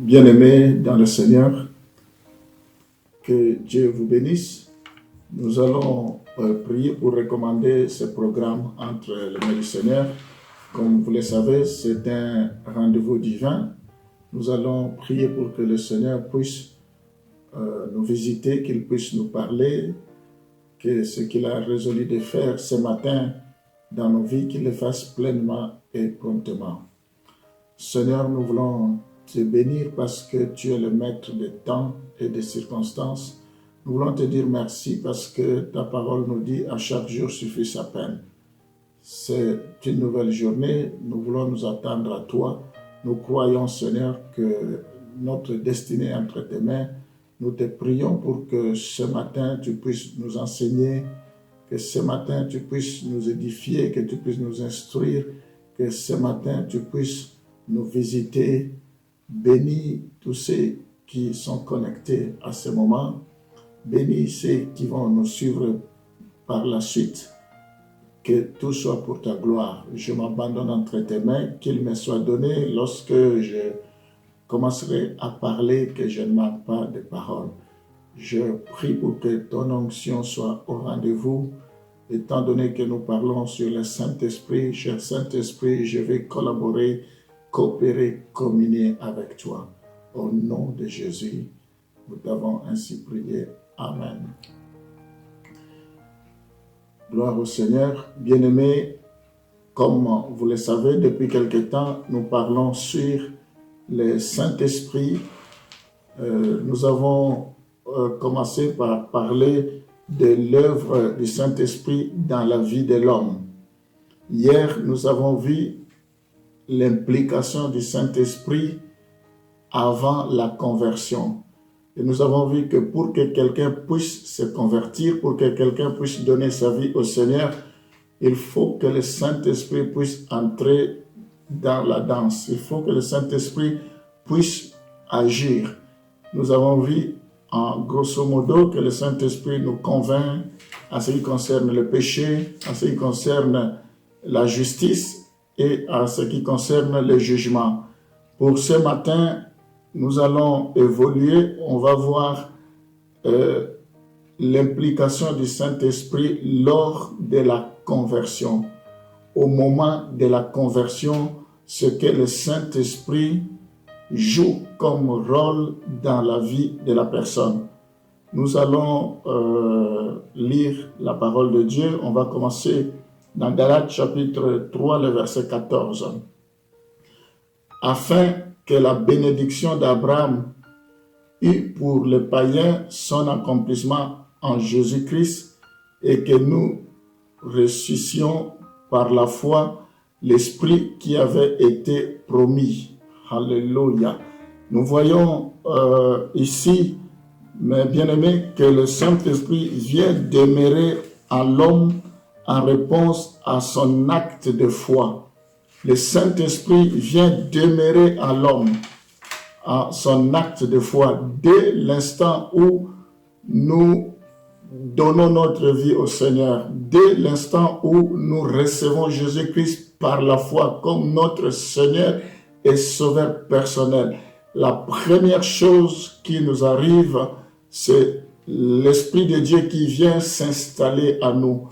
Bien-aimés dans le Seigneur, que Dieu vous bénisse. Nous allons prier pour recommander ce programme entre les mains du Seigneur. Comme vous le savez, c'est un rendez-vous divin. Nous allons prier pour que le Seigneur puisse nous visiter, qu'il puisse nous parler, que ce qu'il a résolu de faire ce matin dans nos vies, qu'il le fasse pleinement et promptement. Seigneur, nous voulons te bénir parce que tu es le maître des temps et des circonstances. Nous voulons te dire merci parce que ta parole nous dit à chaque jour suffit sa peine. C'est une nouvelle journée, nous voulons nous attendre à toi. Nous croyons, Seigneur, que notre destinée est entre tes mains. Nous te prions pour que ce matin tu puisses nous enseigner, que ce matin tu puisses nous édifier, que tu puisses nous instruire, que ce matin tu puisses nous visiter. Bénis tous ceux qui sont connectés à ce moment. Bénis ceux qui vont nous suivre par la suite. Que tout soit pour ta gloire. Je m'abandonne entre tes mains, qu'il me soit donné lorsque je commencerai à parler, que je ne manque pas de paroles. Je prie pour que ton onction soit au rendez-vous. Étant donné que nous parlons sur le Saint-Esprit, cher Saint-Esprit, je vais collaborer, coopérer, communier avec toi. Au nom de Jésus, nous t'avons ainsi prié. Amen. Gloire au Seigneur. Bien-aimés, comme vous le savez, depuis quelque temps, nous parlons sur le Saint-Esprit. Nous avons commencé par parler de l'œuvre du Saint-Esprit dans la vie de l'homme. Hier, nous avons vu l'implication du Saint-Esprit avant la conversion. Et nous avons vu que pour que quelqu'un puisse se convertir, pour que quelqu'un puisse donner sa vie au Seigneur, il faut que le Saint-Esprit puisse entrer dans la danse. Il faut que le Saint-Esprit puisse agir. Nous avons vu en grosso modo que le Saint-Esprit nous convainc en ce qui concerne le péché, en ce qui concerne la justice et en ce qui concerne le jugement. Pour ce matin, nous allons évoluer, on va voir l'implication du Saint-Esprit lors de la conversion. Au moment de la conversion, ce que le Saint-Esprit joue comme rôle dans la vie de la personne. Nous allons lire la parole de Dieu. On va commencer dans Galates chapitre 3, le verset 14. Afin que la bénédiction d'Abraham eut pour les païens son accomplissement en Jésus-Christ et que nous ressuscions par la foi l'Esprit qui avait été promis. Alléluia. Nous voyons ici, mes bien-aimés, que le Saint-Esprit vient demeurer en l'homme en réponse à son acte de foi. Le Saint-Esprit vient demeurer en l'homme à son acte de foi dès l'instant où nous donnons notre vie au Seigneur, dès l'instant où nous recevons Jésus-Christ par la foi comme notre Seigneur et Sauveur personnel. La première chose qui nous arrive, c'est l'Esprit de Dieu qui vient s'installer à nous.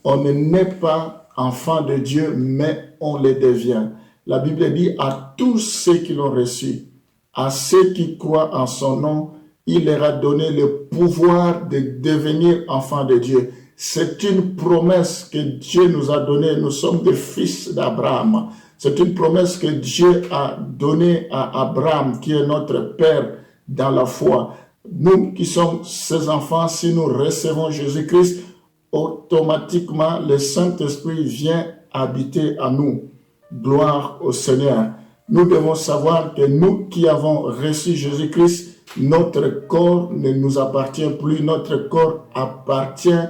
On ne naît pas enfant de Dieu, mais on le devient. La Bible dit à tous ceux qui l'ont reçu, à ceux qui croient en son nom, il leur a donné le pouvoir de devenir enfants de Dieu. C'est une promesse que Dieu nous a donnée. Nous sommes des fils d'Abraham. C'est une promesse que Dieu a donnée à Abraham, qui est notre Père dans la foi. Nous qui sommes ses enfants, si nous recevons Jésus-Christ, automatiquement, le Saint-Esprit vient habiter à nous. Gloire au Seigneur. Nous devons savoir que nous qui avons reçu Jésus-Christ, notre corps ne nous appartient plus. Notre corps appartient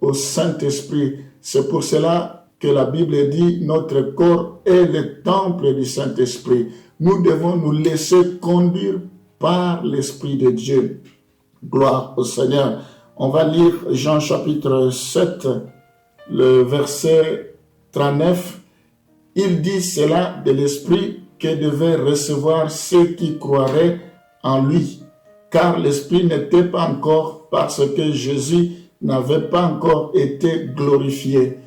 au Saint-Esprit. C'est pour cela que la Bible dit notre corps est le temple du Saint-Esprit. Nous devons nous laisser conduire par l'Esprit de Dieu. Gloire au Seigneur. On va lire Jean chapitre 7, le verset 39. Il dit cela de l'Esprit que devaient recevoir ceux qui croiraient en lui, car l'Esprit n'était pas encore, parce que Jésus n'avait pas encore été glorifié.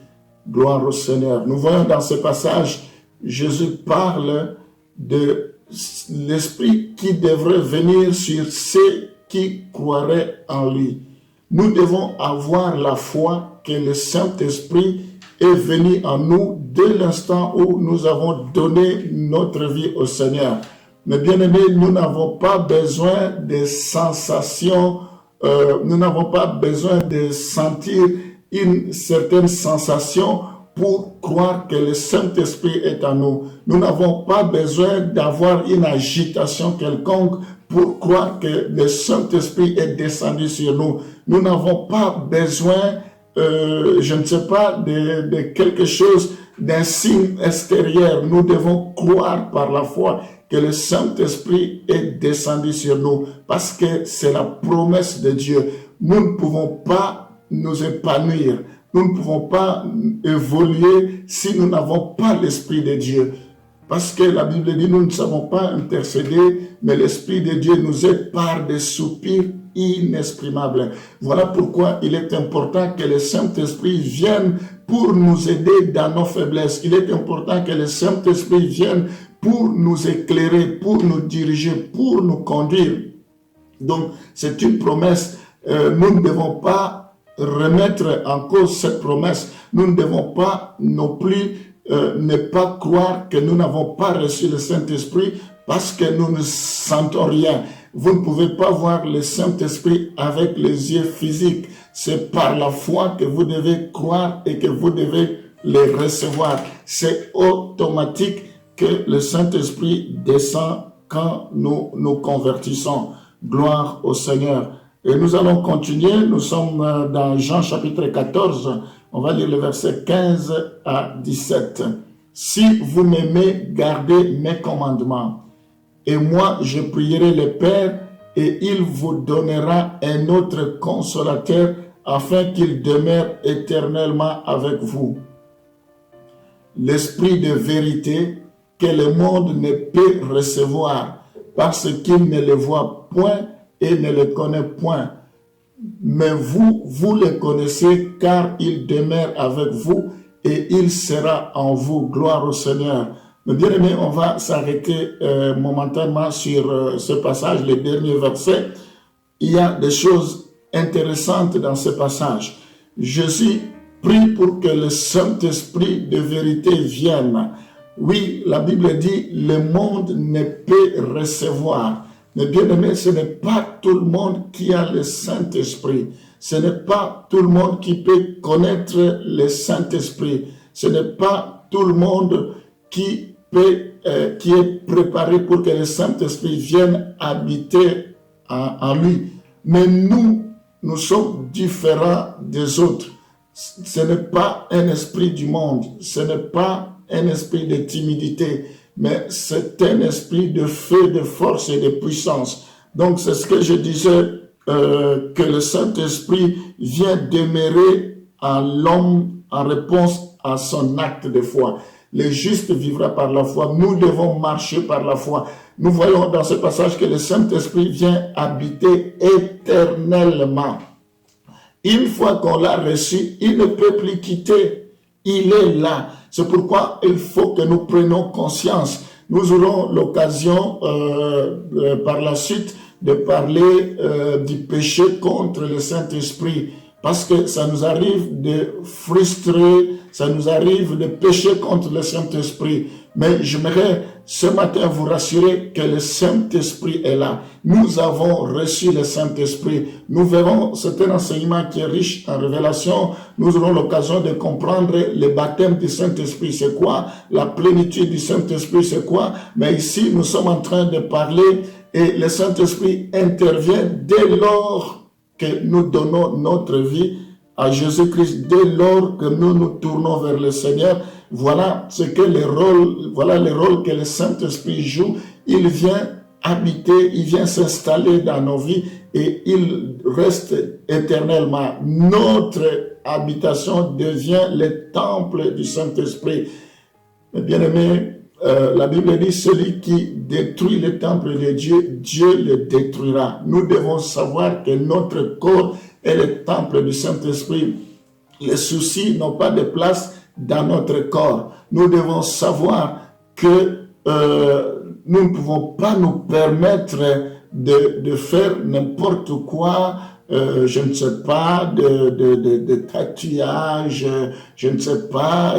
Gloire au Seigneur. Nous voyons dans ce passage, Jésus parle de l'Esprit qui devrait venir sur ceux qui croiraient en lui. Nous devons avoir la foi que le Saint-Esprit est venu en nous dès l'instant où nous avons donné notre vie au Seigneur. Mais bien aimés, nous n'avons pas besoin de sensations, nous n'avons pas besoin de sentir une certaine sensation pour croire que le Saint-Esprit est en nous. Nous n'avons pas besoin d'avoir une agitation quelconque pour croire que le Saint-Esprit est descendu sur nous. Nous n'avons pas besoin, je ne sais pas, de quelque chose, d'un signe extérieur. Nous devons croire par la foi que le Saint-Esprit est descendu sur nous parce que c'est la promesse de Dieu. Nous ne pouvons pas nous épanouir. Nous ne pouvons pas évoluer si nous n'avons pas l'Esprit de Dieu. Parce que la Bible dit, nous ne savons pas intercéder, mais l'Esprit de Dieu nous aide par des soupirs inexprimables. Voilà pourquoi il est important que le Saint-Esprit vienne pour nous aider dans nos faiblesses. Il est important que le Saint-Esprit vienne pour nous éclairer, pour nous diriger, pour nous conduire. Donc, c'est une promesse. Nous ne devons pas remettre en cause cette promesse. Nous ne devons pas non plus ne pas croire que nous n'avons pas reçu le Saint-Esprit parce que nous ne sentons rien. Vous ne pouvez pas voir le Saint-Esprit avec les yeux physiques. C'est par la foi que vous devez croire et que vous devez les recevoir. C'est automatique que le Saint-Esprit descend quand nous nous convertissons. Gloire au Seigneur. Et nous allons continuer. Nous sommes dans Jean chapitre 14. On va lire le verset 15 à 17. Si vous m'aimez, gardez mes commandements. Et moi, je prierai le Père et il vous donnera un autre consolateur afin qu'il demeure éternellement avec vous. L'Esprit de vérité que le monde ne peut recevoir parce qu'il ne le voit point et ne le connaît point. Mais vous le connaissez car il demeure avec vous et il sera en vous. Gloire au Seigneur. Mais bien aimé, on va s'arrêter momentanément sur ce passage, les derniers versets. Il y a des choses intéressantes dans ce passage. Jésus prie pour que le Saint-Esprit de vérité vienne. Oui, la Bible dit, le monde ne peut recevoir. Mais bien aimé, ce n'est pas tout le monde qui a le Saint-Esprit. Ce n'est pas tout le monde qui peut connaître le Saint-Esprit. Ce n'est pas tout le monde qui est préparé pour que le Saint-Esprit vienne habiter en lui. Mais nous sommes différents des autres. Ce n'est pas un esprit du monde. Ce n'est pas un esprit de timidité, mais c'est un esprit de feu, de force et de puissance. Donc c'est ce que je disais, que le Saint-Esprit vient demeurer en l'homme en réponse à son acte de foi. Le juste vivra par la foi. Nous devons marcher par la foi. Nous voyons dans ce passage que le Saint-Esprit vient habiter éternellement. Une fois qu'on l'a reçu, il ne peut plus quitter. Il est là. C'est pourquoi il faut que nous prenions conscience. Nous aurons l'occasion par la suite de parler du péché contre le Saint-Esprit. Parce que ça nous arrive de frustrer, ça nous arrive de pécher contre le Saint-Esprit. Mais j'aimerais ce matin vous rassurer que le Saint-Esprit est là. Nous avons reçu le Saint-Esprit. Nous verrons, c'est un enseignement qui est riche en révélation. Nous aurons l'occasion de comprendre le baptême du Saint-Esprit, c'est quoi? La plénitude du Saint-Esprit, c'est quoi? Mais ici, nous sommes en train de parler et le Saint-Esprit intervient dès lors que nous donnons notre vie à Jésus-Christ, dès lors que nous nous tournons vers le Seigneur. Voilà le rôle que le Saint-Esprit joue. Il vient habiter, il vient s'installer dans nos vies et il reste éternellement. Notre habitation devient le temple du Saint-Esprit. Bien-aimés, la Bible dit, celui qui détruit le temple de Dieu, Dieu le détruira. Nous devons savoir que notre corps est le temple du Saint-Esprit. Les soucis n'ont pas de place dans notre corps. Nous devons savoir que nous ne pouvons pas nous permettre de faire n'importe quoi, je ne sais pas, de tatouage, je ne sais pas,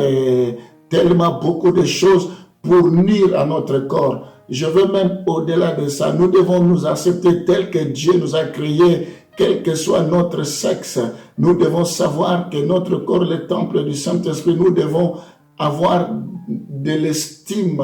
tellement beaucoup de choses pour nuire à notre corps. Je veux même au-delà de ça, nous devons nous accepter tel que Dieu nous a créés, quel que soit notre sexe. Nous devons savoir que notre corps est le temple du Saint-Esprit. Nous devons avoir de l'estime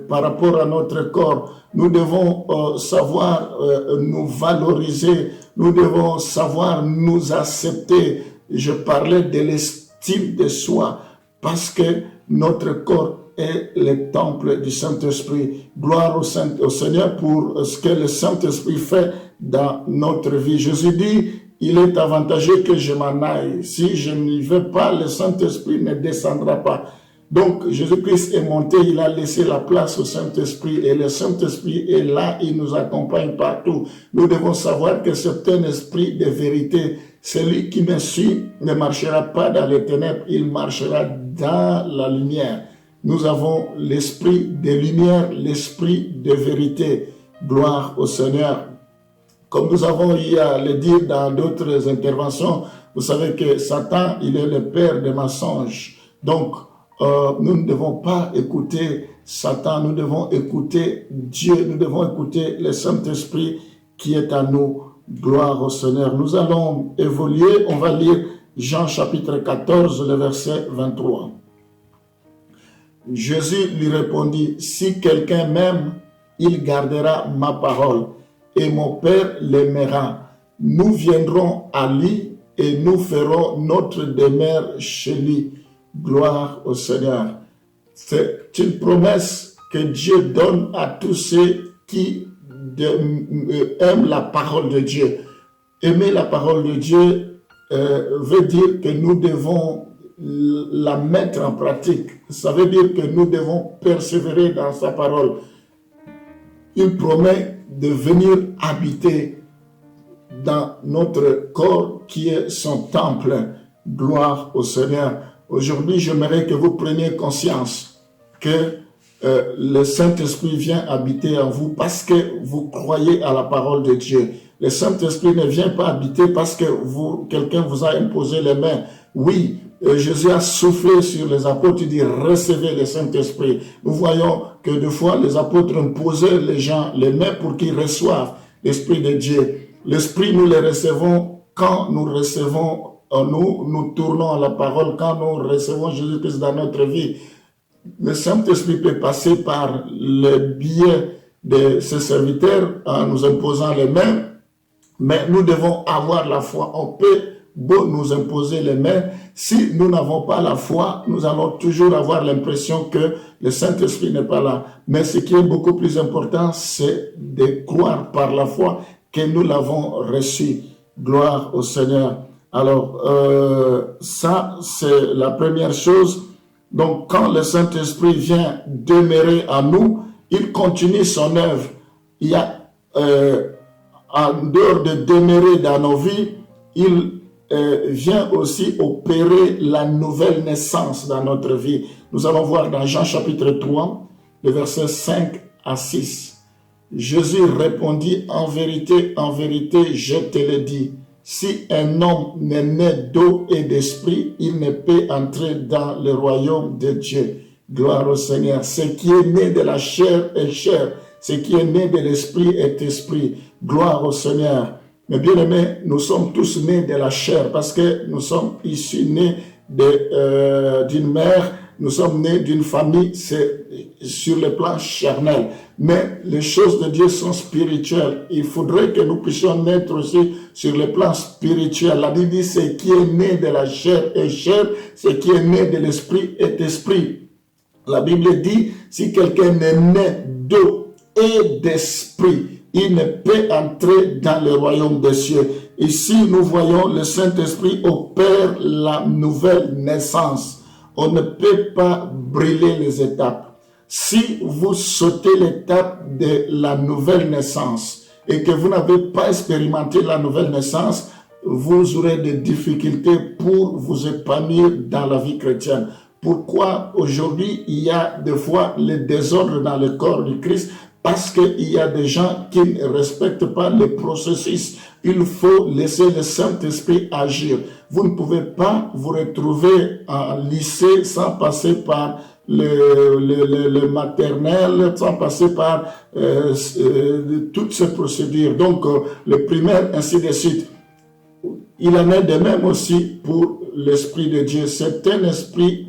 par rapport à notre corps. Nous devons savoir nous valoriser. Nous devons savoir nous accepter. Je parlais de l'estime de soi parce que notre corps est le temple du Saint-Esprit. Gloire au Seigneur pour ce que le Saint-Esprit fait dans notre vie. Jésus dit, il est avantageux que je m'en aille. Si je n'y vais pas, le Saint-Esprit ne descendra pas. Donc, Jésus-Christ est monté, il a laissé la place au Saint-Esprit et le Saint-Esprit est là, il nous accompagne partout. Nous devons savoir que c'est un esprit de vérité. Celui qui me suit ne marchera pas dans les ténèbres, il marchera dans la lumière. Nous avons l'esprit de lumière, l'esprit de vérité. Gloire au Seigneur. Comme nous avons eu à le dire dans d'autres interventions, vous savez que Satan, il est le père des mensonges. Donc, nous ne devons pas écouter Satan, nous devons écouter Dieu, nous devons écouter le Saint-Esprit qui est à nous. Gloire au Seigneur. Nous allons évoluer, on va lire Jean chapitre 14, le verset 23. Jésus lui répondit, « Si quelqu'un m'aime, il gardera ma parole, et mon Père l'aimera. Nous viendrons à lui, et nous ferons notre demeure chez lui. » Gloire au Seigneur. C'est une promesse que Dieu donne à tous ceux qui aiment la parole de Dieu. Aimer la parole de Dieu veut dire que nous devons la mettre en pratique. Ça veut dire que nous devons persévérer dans sa parole. Il promet de venir habiter dans notre corps qui est son temple. Gloire au Seigneur. Aujourd'hui, j'aimerais que vous preniez conscience que le Saint-Esprit vient habiter en vous parce que vous croyez à la parole de Dieu. Le Saint-Esprit ne vient pas habiter parce que quelqu'un vous a imposé les mains. Oui, Jésus a soufflé sur les apôtres, il dit « Recevez le Saint-Esprit ». Nous voyons que des fois, les apôtres imposaient les gens les mains pour qu'ils reçoivent l'Esprit de Dieu. L'Esprit, nous le recevons quand nous recevons nous tournons à la parole, quand nous recevons Jésus-Christ dans notre vie. Le Saint-Esprit peut passer par le biais de ses serviteurs en nous imposant les mains, mais nous devons avoir la foi. On peut nous imposer les mains. Si nous n'avons pas la foi, nous allons toujours avoir l'impression que le Saint-Esprit n'est pas là. Mais ce qui est beaucoup plus important, c'est de croire par la foi que nous l'avons reçu. Gloire au Seigneur. Alors, ça, c'est la première chose. Donc, quand le Saint-Esprit vient demeurer en nous, il continue son œuvre. Il y a, en dehors de demeurer dans nos vies, il vient aussi opérer la nouvelle naissance dans notre vie. Nous allons voir dans Jean chapitre 3, le verset 5 à 6. Jésus répondit, en vérité, je te le dis, si un homme n'est né d'eau et d'esprit, il ne peut entrer dans le royaume de Dieu. Gloire au Seigneur. Ce qui est né de la chair est chair. Ce qui est né de l'esprit est esprit. Gloire au Seigneur. Mais bien aimés, nous sommes tous nés de la chair parce que nous sommes issus nés d'une mère, nous sommes nés d'une famille, c'est sur le plan charnel. Mais les choses de Dieu sont spirituelles. Il faudrait que nous puissions naître aussi sur le plan spirituel. La Bible dit, ce qui est né de la chair est chair, ce qui est né de l'esprit est esprit. La Bible dit, si quelqu'un est né d'eau et d'esprit, il ne peut entrer dans le royaume des cieux. Ici, nous voyons le Saint-Esprit opère la nouvelle naissance. On ne peut pas brûler les étapes. Si vous sautez l'étape de la nouvelle naissance et que vous n'avez pas expérimenté la nouvelle naissance, vous aurez des difficultés pour vous épanouir dans la vie chrétienne. Pourquoi aujourd'hui il y a des fois le désordre dans le corps du Christ? Parce qu'il y a des gens qui ne respectent pas le processus. Il faut laisser le Saint-Esprit agir. Vous ne pouvez pas vous retrouver en lycée sans passer par le maternel, sans passer par toutes ces procédures. Donc, le primaire, ainsi de suite. Il en est de même aussi pour l'Esprit de Dieu. C'est un esprit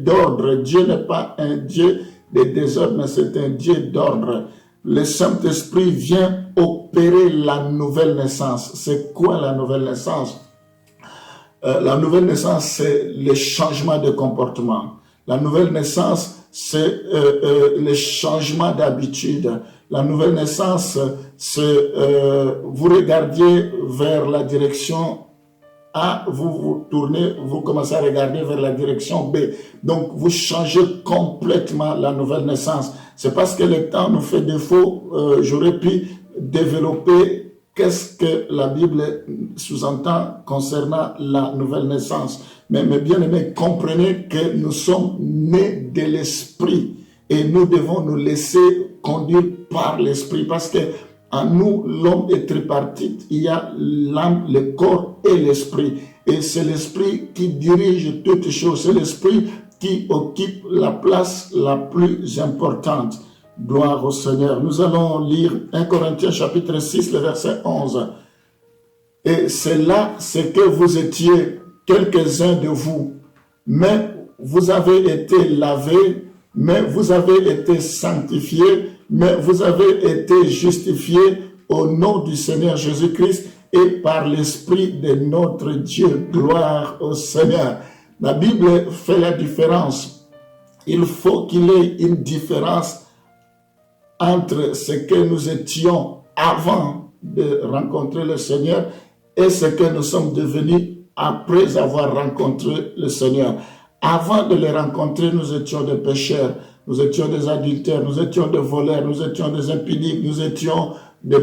d'ordre. Dieu n'est pas un Dieu de désordre, mais c'est un Dieu d'ordre. Le Saint-Esprit vient opérer la nouvelle naissance. C'est quoi la nouvelle naissance? La nouvelle naissance, c'est le changement de comportement. La nouvelle naissance, c'est le changement d'habitude. La nouvelle naissance, c'est vous regardiez vers la direction A, vous tournez, vous commencez à regarder vers la direction B. Donc, vous changez complètement la nouvelle naissance. C'est parce que le temps nous fait défaut. J'aurais pu développer qu'est-ce que la Bible sous-entend concernant la nouvelle naissance. Mais mes bien-aimés, comprenez que nous sommes nés de l'Esprit et nous devons nous laisser conduire par l'Esprit parce que en nous, l'homme est tripartite. Il y a l'âme, le corps et l'esprit. Et c'est l'esprit qui dirige toutes choses. C'est l'esprit qui occupe la place la plus importante. Gloire au Seigneur. Nous allons lire 1 Corinthiens chapitre 6, le verset 11. Et c'est là ce que vous étiez, quelques-uns de vous. Mais vous avez été lavés, mais vous avez été sanctifiés, mais vous avez été justifiés au nom du Seigneur Jésus-Christ et par l'Esprit de notre Dieu. Gloire au Seigneur. La Bible fait la différence. Il faut qu'il y ait une différence entre ce que nous étions avant de rencontrer le Seigneur et ce que nous sommes devenus après avoir rencontré le Seigneur. Avant de les rencontrer, nous étions des pécheurs, nous étions des adultères, nous étions des voleurs, nous étions des impudiques, nous étions des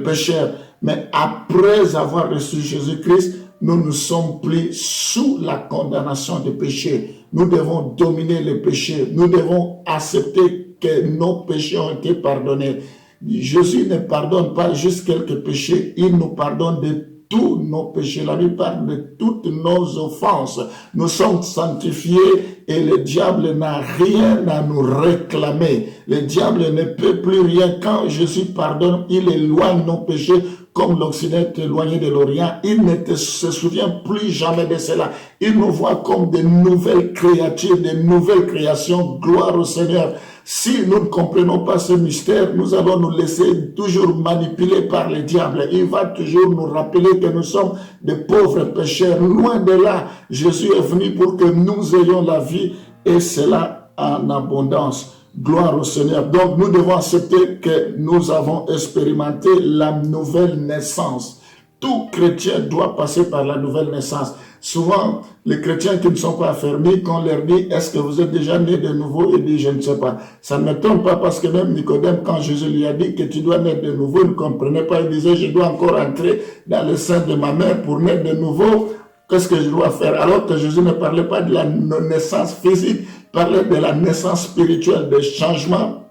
pécheurs. Mais après avoir reçu Jésus-Christ, nous ne sommes plus sous la condamnation du péché. Nous devons dominer le péché. Nous devons accepter que nos péchés ont été pardonnés. Jésus ne pardonne pas juste quelques péchés, il nous pardonne de tous nos péchés. La Bible parle de toutes nos offenses. Nous sommes sanctifiés et le diable n'a rien à nous réclamer. Le diable ne peut plus rien. Quand Jésus pardonne, il éloigne nos péchés comme l'Occident est éloigné de l'Orient. Il ne se souvient plus jamais de cela. Il nous voit comme de nouvelles créatures, de nouvelles créations. Gloire au Seigneur. Si nous ne comprenons pas ce mystère, nous allons nous laisser toujours manipuler par le diable. Il va toujours nous rappeler que nous sommes des pauvres pécheurs. Loin de là, Jésus est venu pour que nous ayons la vie et cela en abondance. Gloire au Seigneur. Donc nous devons accepter que nous avons expérimenté la nouvelle naissance. Tout chrétien doit passer par la nouvelle naissance. Souvent, les chrétiens qui ne sont pas affermis, quand on leur dit « Est-ce que vous êtes déjà né de nouveau ?» Ils disent « Je ne sais pas ». Ça ne m'étonne pas parce que même Nicodème, quand Jésus lui a dit que tu dois naître de nouveau, il ne comprenait pas. Il disait « Je dois encore entrer dans le sein de ma mère pour naître de nouveau. Qu'est-ce que je dois faire ?» Alors que Jésus ne parlait pas de la naissance physique, il parlait de la naissance spirituelle, de changement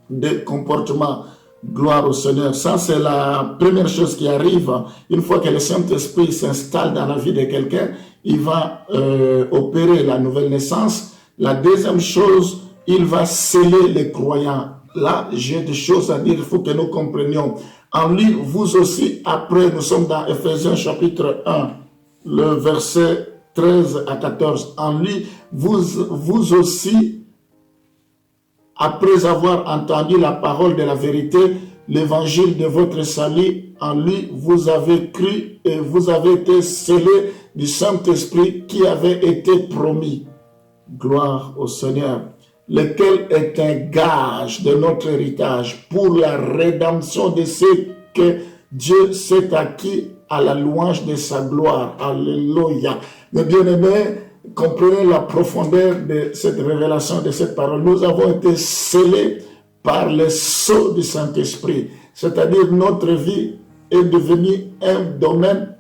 de comportement. Gloire au Seigneur. Ça, c'est la première chose qui arrive. Une fois que le Saint-Esprit s'installe dans la vie de quelqu'un, il va opérer la nouvelle naissance. La deuxième chose, il va sceller les croyants. Là, j'ai des choses à dire, il faut que nous comprenions. En lui, vous aussi, après, nous sommes dans Ephésiens chapitre 1, le verset 13 à 14. En lui, vous aussi, après avoir entendu la parole de la vérité, l'évangile de votre salut, en lui vous avez cru et vous avez été scellés du Saint-Esprit qui avait été promis. Gloire au Seigneur, lequel est un gage de notre héritage pour la rédemption de ce que Dieu s'est acquis à la louange de sa gloire. Alléluia. Mes bien-aimés, comprenez la profondeur de cette révélation, de cette parole. Nous avons été scellés par le sceau du Saint-Esprit. C'est-à-dire notre vie est devenue un domaine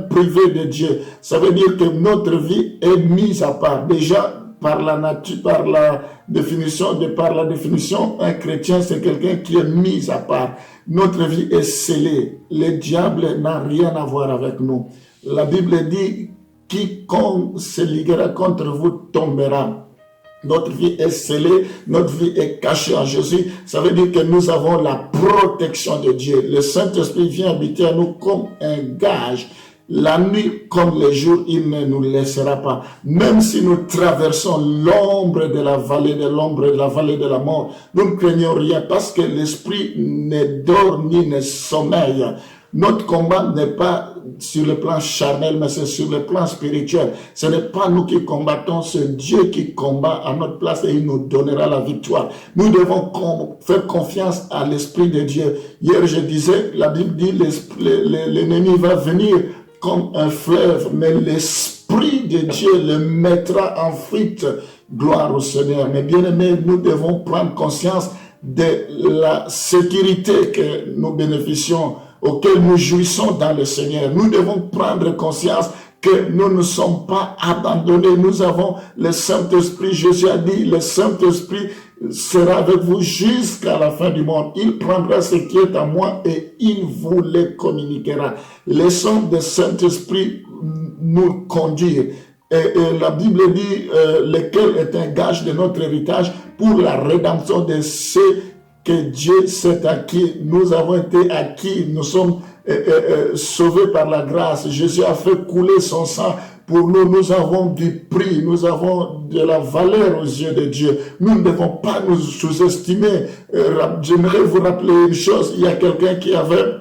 privé de Dieu. Ça veut dire que notre vie est mise à part. Déjà, par la nature, par la définition, un chrétien, c'est quelqu'un qui est mis à part. Notre vie est scellée. Le diable n'a rien à voir avec nous. La Bible dit, quiconque se liguera contre vous tombera. Notre vie est scellée, notre vie est cachée en Jésus. Ça veut dire que nous avons la protection de Dieu. Le Saint-Esprit vient habiter à nous comme un gage. La nuit comme le jour, il ne nous laissera pas. Même si nous traversons l'ombre de la vallée de la mort, nous ne craignons rien parce que l'Esprit ne dort ni ne sommeille. Notre combat n'est pas sur le plan charnel, mais c'est sur le plan spirituel. Ce n'est pas nous qui combattons, c'est Dieu qui combat à notre place et il nous donnera la victoire. Nous devons faire confiance à l'Esprit de Dieu. Hier, je disais, la Bible dit, l'ennemi va venir comme un fleuve, mais l'Esprit de Dieu le mettra en fuite. Gloire au Seigneur. Mais bien aimés, nous devons prendre conscience de la sécurité que nous bénéficions, auquel nous jouissons dans le Seigneur. Nous devons prendre conscience que nous ne sommes pas abandonnés. Nous avons le Saint-Esprit. Jésus a dit, le Saint-Esprit sera avec vous jusqu'à la fin du monde. Il prendra ce qui est à moi et il vous le communiquera. Laissons le Saint-Esprit nous conduire. Et la Bible dit, lequel est un gage de notre héritage pour la rédemption de ceux que Dieu s'est acquis. Nous avons été acquis, nous sommes sauvés par la grâce. Jésus a fait couler son sang pour nous. Nous avons du prix, nous avons de la valeur aux yeux de Dieu. Nous ne devons pas nous sous-estimer. J'aimerais vous rappeler une chose. Il y a quelqu'un qui avait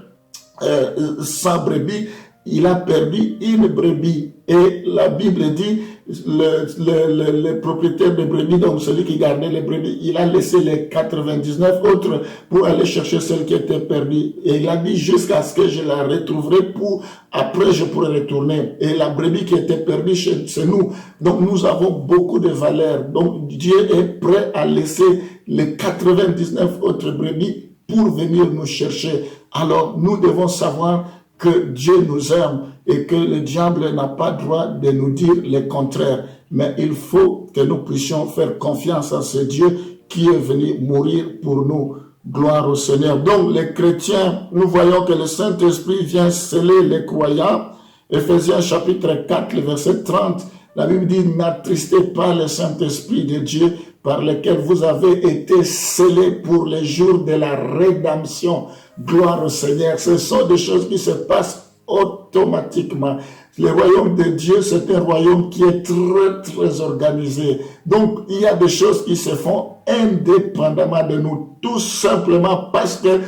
100 brebis. Il a perdu une brebis. Et la Bible dit, le propriétaire de brebis, donc celui qui gardait les brebis, il a laissé les 99 autres pour aller chercher celle qui était perdue. Et il a dit, jusqu'à ce que je la retrouverai après je pourrai retourner. Et la brebis qui était perdue, c'est nous. Donc nous avons beaucoup de valeur. Donc Dieu est prêt à laisser les 99 autres brebis pour venir nous chercher. Alors nous devons savoir que Dieu nous aime et que le diable n'a pas droit de nous dire le contraire. Mais il faut que nous puissions faire confiance à ce Dieu qui est venu mourir pour nous. Gloire au Seigneur. Donc les chrétiens, nous voyons que le Saint-Esprit vient sceller les croyants. Éphésiens chapitre 4, le verset 30, la Bible dit, n'attristez pas le Saint-Esprit de Dieu par lequel vous avez été scellés pour les jours de la rédemption. Gloire au Seigneur. Ce sont des choses qui se passent automatiquement. Le royaume de Dieu, c'est un royaume qui est très, très organisé. Donc, il y a des choses qui se font indépendamment de nous, tout simplement parce que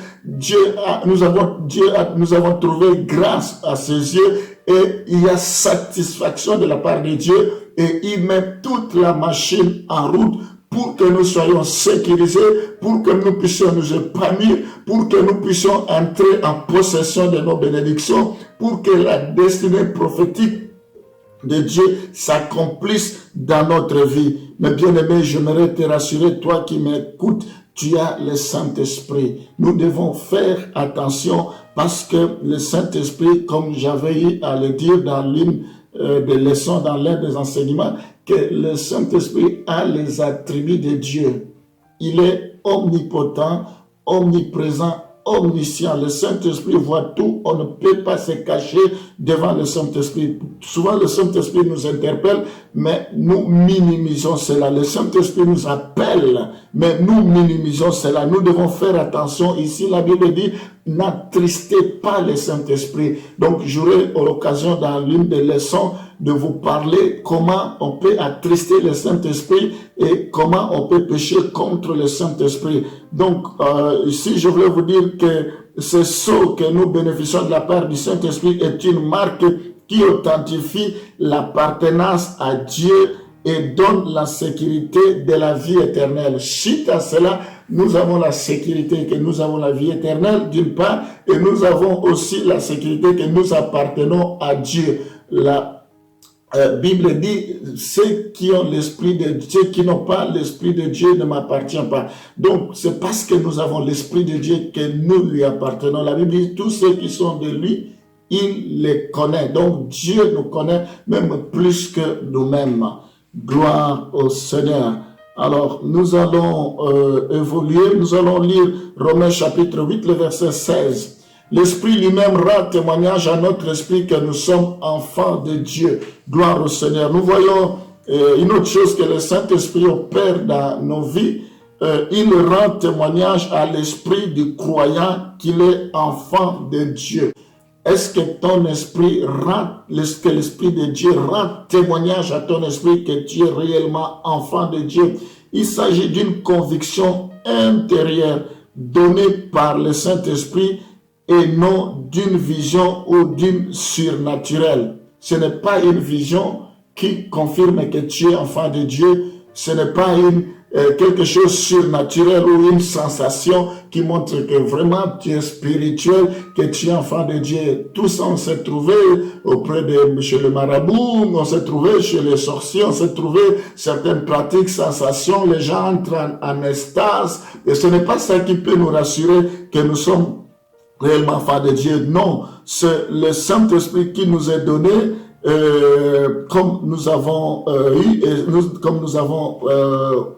nous avons trouvé grâce à ses yeux et il y a satisfaction de la part de Dieu et il met toute la machine en route pour que nous soyons sécurisés, pour que nous puissions nous épanouir, pour que nous puissions entrer en possession de nos bénédictions, pour que la destinée prophétique de Dieu s'accomplisse dans notre vie. Mais bien aimé, j'aimerais te rassurer, toi qui m'écoutes, tu as le Saint-Esprit. Nous devons faire attention parce que le Saint-Esprit, comme j'avais eu à le dire dans l'une des leçons, dans l'un des enseignements, que le Saint-Esprit a les attributs de Dieu. Il est omnipotent, omniprésent, omniscient. Le Saint-Esprit voit tout. On ne peut pas se cacher devant le Saint-Esprit. Souvent, le Saint-Esprit nous interpelle, mais nous minimisons cela. Le Saint-Esprit nous appelle, mais nous minimisons cela. Nous devons faire attention. Ici, la Bible dit, n'attristez pas le Saint-Esprit. Donc, j'aurai l'occasion dans l'une des leçons de vous parler comment on peut attrister le Saint-Esprit et comment on peut pécher contre le Saint-Esprit. Donc, ici, je voulais vous dire que ce sceau que nous bénéficions de la part du Saint-Esprit est une marque qui authentifie l'appartenance à Dieu et donne la sécurité de la vie éternelle. Suite à cela, nous avons la sécurité que nous avons la vie éternelle d'une part, et nous avons aussi la sécurité que nous appartenons à Dieu. Bible dit, ceux qui ont l'Esprit de Dieu, qui n'ont pas l'Esprit de Dieu ne m'appartiennent pas. Donc, c'est parce que nous avons l'Esprit de Dieu que nous lui appartenons. La Bible dit, tous ceux qui sont de lui, il les connaît. Donc, Dieu nous connaît même plus que nous-mêmes. Gloire au Seigneur. Alors, nous allons évoluer, nous allons lire Romains chapitre 8, le verset 16. L'Esprit lui-même rend témoignage à notre esprit que nous sommes enfants de Dieu. Gloire au Seigneur. Nous voyons une autre chose que le Saint-Esprit opère dans nos vies. Il rend témoignage à l'esprit du croyant qu'il est enfant de Dieu. Est-ce que ton esprit que l'Esprit de Dieu rend témoignage à ton esprit que tu es réellement enfant de Dieu? Il s'agit d'une conviction intérieure donnée par le Saint-Esprit et non d'une vision ou d'une surnaturelle. Ce n'est pas une vision qui confirme que tu es enfant de Dieu. Ce n'est pas quelque chose de surnaturel ou une sensation qui montre que vraiment tu es spirituel, que tu es enfant de Dieu. Tous on s'est trouvé chez le marabout, on s'est trouvé chez les sorciers, on s'est trouvé certaines pratiques, sensations, les gens entrent en extase. Et ce n'est pas ça qui peut nous rassurer que nous sommes réellement enfants de Dieu. Non, c'est le Saint-Esprit qui nous est donné, comme nous avons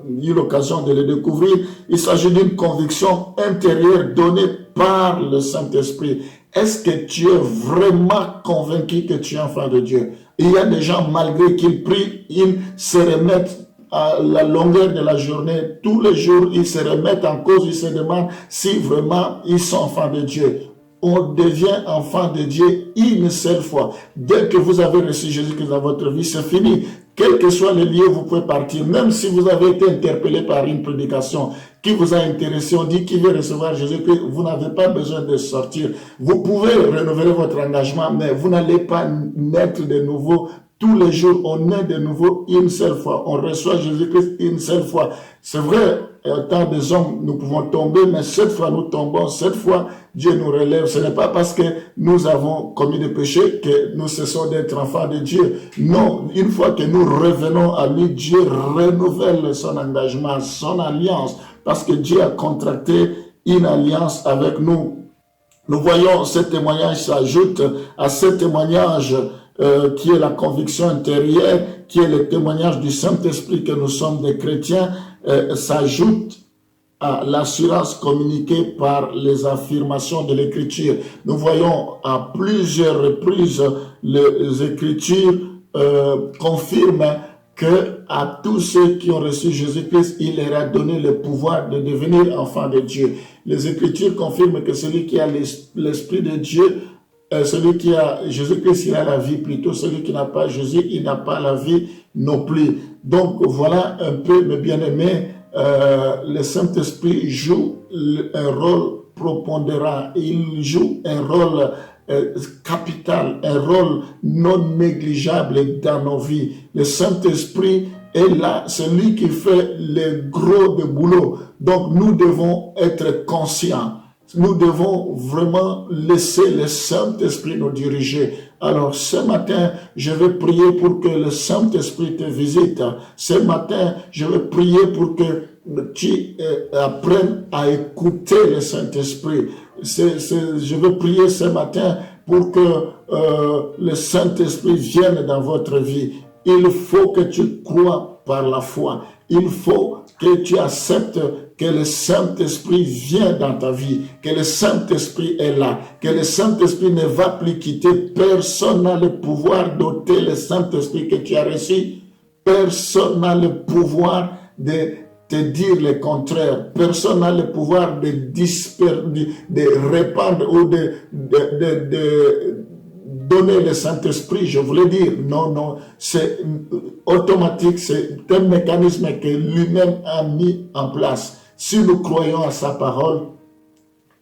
eu l'occasion de le découvrir. Il s'agit d'une conviction intérieure donnée par le Saint-Esprit. Est-ce que tu es vraiment convaincu que tu es enfant de Dieu? Il y a des gens, malgré qu'ils prient, ils se remettent à la longueur de la journée, tous les jours, ils se remettent en cause, ils se demandent si vraiment ils sont enfants de Dieu. On devient enfant de Dieu une seule fois. Dès que vous avez reçu Jésus-Christ dans votre vie, c'est fini. Quel que soit le lieu, vous pouvez partir. Même si vous avez été interpellé par une prédication qui vous a intéressé, on dit qu'il veut recevoir Jésus-Christ, vous n'avez pas besoin de sortir. Vous pouvez renouveler votre engagement, mais vous n'allez pas naître de nouveau. Tous les jours, on naît de nouveau une seule fois. On reçoit Jésus-Christ une seule fois. C'est vrai, en tant des hommes, nous pouvons tomber, mais cette fois, nous tombons. Cette fois, Dieu nous relève. Ce n'est pas parce que nous avons commis des péchés que nous cessons d'être enfants de Dieu. Non, une fois que nous revenons à lui, Dieu renouvelle son engagement, son alliance, parce que Dieu a contracté une alliance avec nous. Nous voyons ce témoignage s'ajoute à ce témoignage qui est la conviction intérieure, qui est le témoignage du Saint-Esprit que nous sommes des chrétiens, s'ajoute à l'assurance communiquée par les affirmations de l'Écriture. Nous voyons à plusieurs reprises les Écritures confirment que à tous ceux qui ont reçu Jésus-Christ, il leur a donné le pouvoir de devenir enfants de Dieu. Les Écritures confirment que celui qui a l'Esprit de Dieu, celui qui a Jésus-Christ, il a la vie plutôt. Celui qui n'a pas Jésus, il n'a pas la vie non plus. Donc voilà un peu, mes bien-aimés, le Saint-Esprit joue un rôle prépondérant. Il joue un rôle capital, un rôle non négligeable dans nos vies. Le Saint-Esprit est là, c'est lui qui fait le gros de boulot. Donc nous devons être conscients. Nous devons vraiment laisser le Saint-Esprit nous diriger. Alors ce matin, je vais prier pour que le Saint-Esprit te visite. Ce matin, je vais prier pour que tu apprennes à écouter le Saint-Esprit. Je vais prier ce matin pour que le Saint-Esprit vienne dans votre vie. Il faut que tu crois par la foi. Il faut que tu acceptes que le Saint-Esprit vient dans ta vie, que le Saint-Esprit est là, que le Saint-Esprit ne va plus quitter. Personne n'a le pouvoir d'ôter le Saint-Esprit que tu as reçu. Personne n'a le pouvoir de te dire le contraire. Personne n'a le pouvoir de répandre ou de donner le Saint-Esprit, je voulais dire. Non, non, c'est automatique, c'est un mécanisme que lui-même a mis en place. Si nous croyons à sa parole,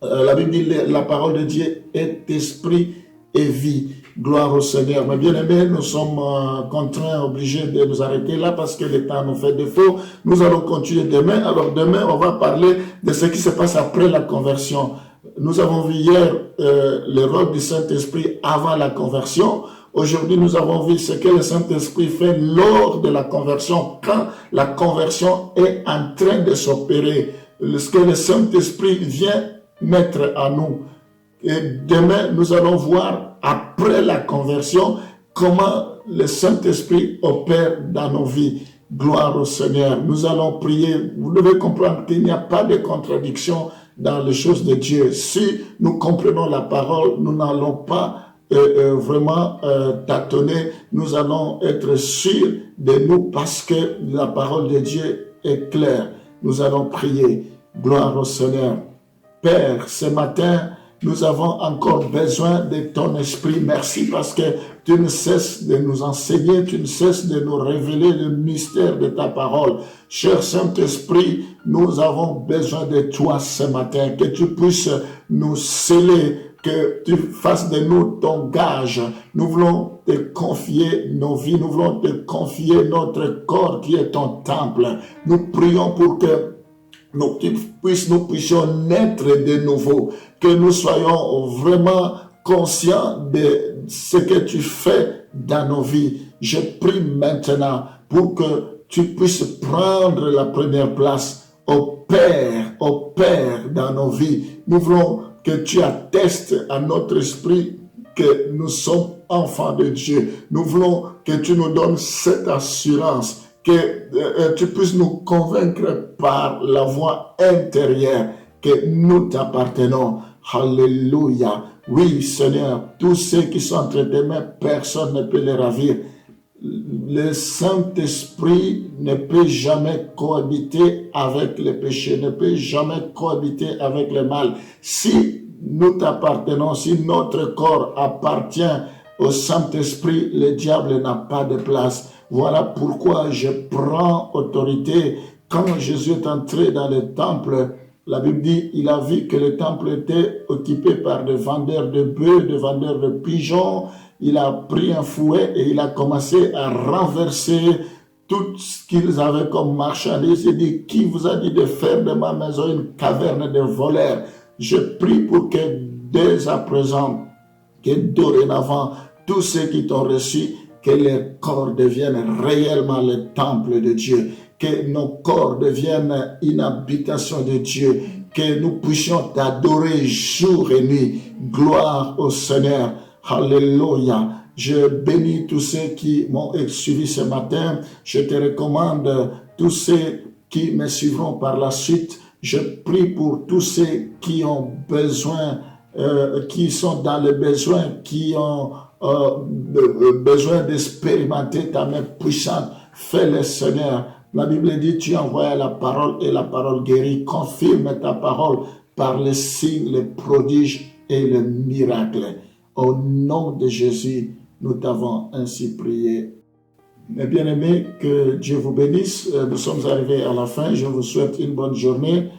la Bible dit la parole de Dieu est esprit et vie. Gloire au Seigneur. Mais bien aimés, nous sommes contraints, obligés de nous arrêter là parce que le temps nous fait défaut. Nous allons continuer demain. Alors demain, on va parler de ce qui se passe après la conversion. Nous avons vu hier le rôle du Saint-Esprit avant la conversion. Aujourd'hui, nous avons vu ce que le Saint-Esprit fait lors de la conversion, quand la conversion est en train de s'opérer, ce que le Saint-Esprit vient mettre à nous. Et demain, nous allons voir, après la conversion, comment le Saint-Esprit opère dans nos vies. Gloire au Seigneur. Nous allons prier. Vous devez comprendre qu'il n'y a pas de contradiction dans les choses de Dieu. Si nous comprenons la parole, nous n'allons pas vraiment tâtonner. Nous allons être sûrs de nous parce que la parole de Dieu est claire. Nous allons prier. Gloire au Seigneur. Père, ce matin, nous avons encore besoin de ton esprit. Merci parce que tu ne cesses de nous enseigner, tu ne cesses de nous révéler le mystère de ta parole. Cher Saint-Esprit, nous avons besoin de toi ce matin, que tu puisses nous sceller, que tu fasses de nous ton gage. Nous voulons te confier nos vies, nous voulons te confier notre corps qui est ton temple. Nous prions pour que nous puissions naître de nouveau, que nous soyons vraiment conscients de ce que tu fais dans nos vies. Je prie maintenant pour que tu puisses prendre la première place, au Père dans nos vies. Nous voulons que tu attestes à notre esprit que nous sommes enfants de Dieu. Nous voulons que tu nous donnes cette assurance, que tu puisses nous convaincre par la voix intérieure que nous t'appartenons. Alléluia. Oui, Seigneur, tous ceux qui sont entre tes mains, personne ne peut les ravir. Le Saint-Esprit ne peut jamais cohabiter avec le péché, ne peut jamais cohabiter avec le mal. Si nous t'appartenons, si notre corps appartient au Saint-Esprit, le diable n'a pas de place. Voilà pourquoi je prends autorité. Quand Jésus est entré dans le temple, la Bible dit, il a vu que le temple était occupé par des vendeurs de bœufs, des vendeurs de pigeons. Il a pris un fouet et il a commencé à renverser tout ce qu'ils avaient comme marchandises. Il dit, qui vous a dit de faire de ma maison une caverne de voleurs? Je prie pour que dès à présent, que dorénavant, tous ceux qui t'ont reçu, que les corps deviennent réellement le temple de Dieu, que nos corps deviennent une habitation de Dieu, que nous puissions t'adorer jour et nuit. Gloire au Seigneur. Alléluia. Je bénis tous ceux qui m'ont suivi ce matin. Je te recommande tous ceux qui me suivront par la suite. Je prie pour tous ceux qui ont besoin, qui sont dans le besoin, qui ont besoin d'expérimenter ta main puissante. Fais-le, Seigneur. La Bible dit, tu envoies la parole et la parole guérit. Confirme ta parole par les signes, les prodiges et les miracles. Au nom de Jésus, nous t'avons ainsi prié. Mes bien-aimés, que Dieu vous bénisse. Nous sommes arrivés à la fin. Je vous souhaite une bonne journée.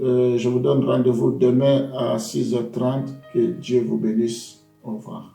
Je vous donne rendez-vous demain à 6h30. Que Dieu vous bénisse. Au revoir.